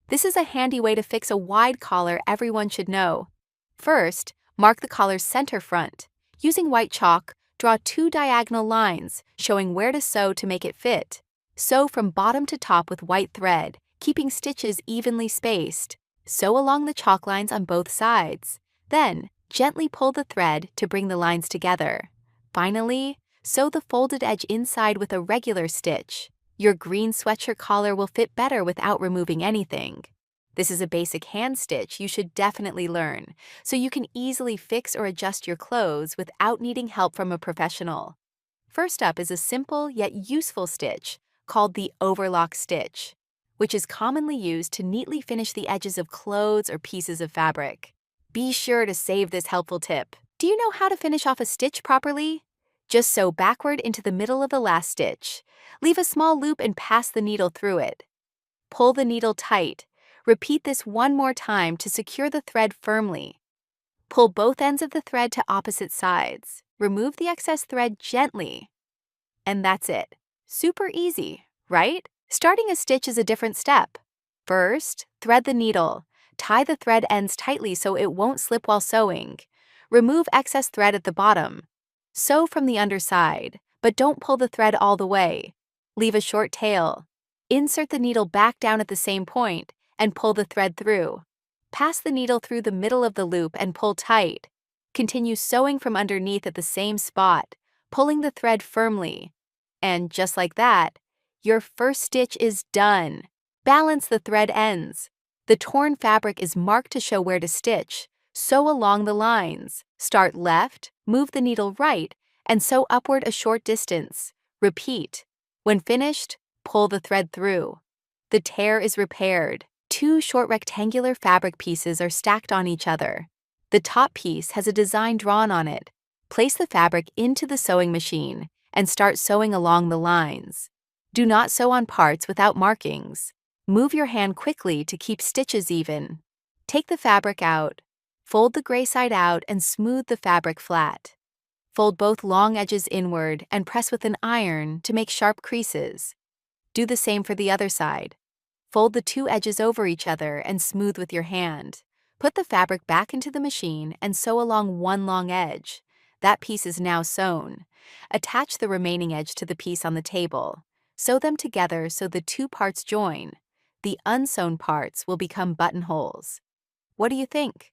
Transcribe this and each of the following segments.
This is a handy way to fix a wide collar everyone should know. First, mark the collar's center front. Using white chalk, draw 2 diagonal lines showing where to sew to make it fit. Sew from bottom to top with white thread, keeping stitches evenly spaced. Sew along the chalk lines on both sides. Then, gently pull the thread to bring the lines together. Finally, sew the folded edge inside with a regular stitch. Your green sweatshirt collar will fit better without removing anything. This is a basic hand stitch you should definitely learn, so you can easily fix or adjust your clothes without needing help from a professional. First up is a simple yet useful stitch called the overlock stitch, which is commonly used to neatly finish the edges of clothes or pieces of fabric. Be sure to save this helpful tip. Do you know how to finish off a stitch properly? Just sew backward into the middle of the last stitch. Leave a small loop and pass the needle through it. Pull the needle tight. Repeat this one more time to secure the thread firmly. Pull both ends of the thread to opposite sides. Remove the excess thread gently. And that's it. Super easy, right? Starting a stitch is a different step. First, thread the needle. Tie the thread ends tightly so it won't slip while sewing. Remove excess thread at the bottom. Sew from the underside, but don't pull the thread all the way. Leave a short tail. Insert the needle back down at the same point and pull the thread through. Pass the needle through the middle of the loop and pull tight. Continue sewing from underneath at the same spot, pulling the thread firmly. And just like that, your first stitch is done. Balance the thread ends. The torn fabric is marked to show where to stitch. Sew along the lines. Start left, move the needle right, and sew upward a short distance. Repeat. When finished, pull the thread through. The tear is repaired. 2 short rectangular fabric pieces are stacked on each other. The top piece has a design drawn on it. Place the fabric into the sewing machine and start sewing along the lines. Do not sew on parts without markings. Move your hand quickly to keep stitches even. Take the fabric out. Fold the gray side out and smooth the fabric flat. Fold both long edges inward and press with an iron to make sharp creases. Do the same for the other side. Fold the 2 edges over each other and smooth with your hand. Put the fabric back into the machine and sew along one long edge. That piece is now sewn. Attach the remaining edge to the piece on the table. Sew them together so the 2 parts join. The unsewn parts will become buttonholes. What do you think?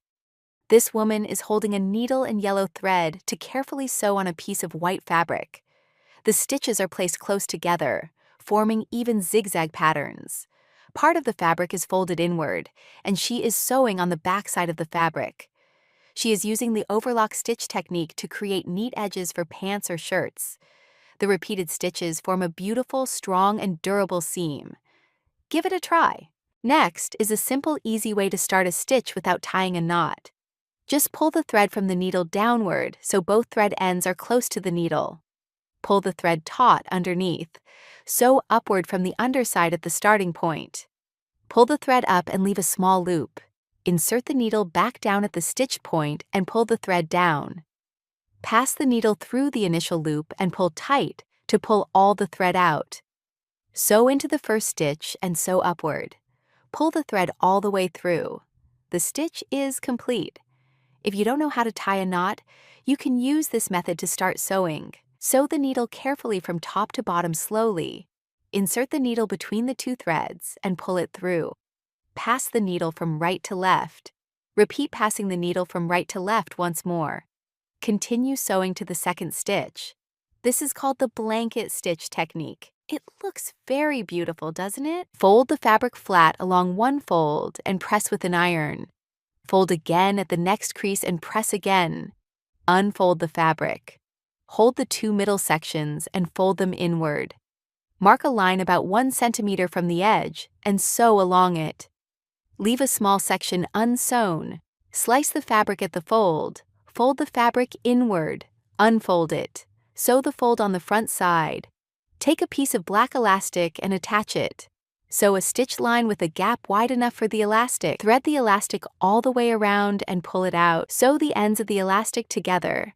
This woman is holding a needle and yellow thread to carefully sew on a piece of white fabric. The stitches are placed close together, forming even zigzag patterns. Part of the fabric is folded inward, and she is sewing on the back side of the fabric. She is using the overlock stitch technique to create neat edges for pants or shirts. The repeated stitches form a beautiful, strong, and durable seam. Give it a try. Next is a simple, easy way to start a stitch without tying a knot. Just pull the thread from the needle downward so both thread ends are close to the needle. Pull the thread taut underneath. Sew upward from the underside at the starting point. Pull the thread up and leave a small loop. Insert the needle back down at the stitch point and pull the thread down. Pass the needle through the initial loop and pull tight to pull all the thread out. Sew into the first stitch and sew upward. Pull the thread all the way through. The stitch is complete. If you don't know how to tie a knot, you can use this method to start sewing. Sew the needle carefully from top to bottom slowly. Insert the needle between the 2 threads and pull it through. Pass the needle from right to left. Repeat passing the needle from right to left once more. Continue sewing to the second stitch. This is called the blanket stitch technique. It looks very beautiful, doesn't it? Fold the fabric flat along one fold and press with an iron. Fold again at the next crease and press again. Unfold the fabric. Hold the 2 middle sections and fold them inward. Mark a line about 1 centimeter from the edge and sew along it. Leave a small section unsewn. Slice the fabric at the fold. Fold the fabric inward. Unfold it. Sew the fold on the front side. Take a piece of black elastic and attach it. Sew a stitch line with a gap wide enough for the elastic. Thread the elastic all the way around and pull it out. Sew the ends of the elastic together.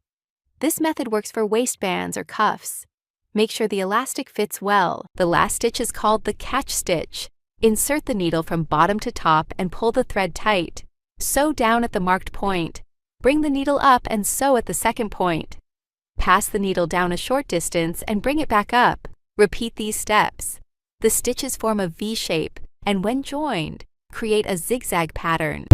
This method works for waistbands or cuffs. Make sure the elastic fits well. The last stitch is called the catch stitch. Insert the needle from bottom to top and pull the thread tight. Sew down at the marked point. Bring the needle up and sew at the second point. Pass the needle down a short distance and bring it back up. Repeat these steps. The stitches form a V shape, and when joined, create a zigzag pattern.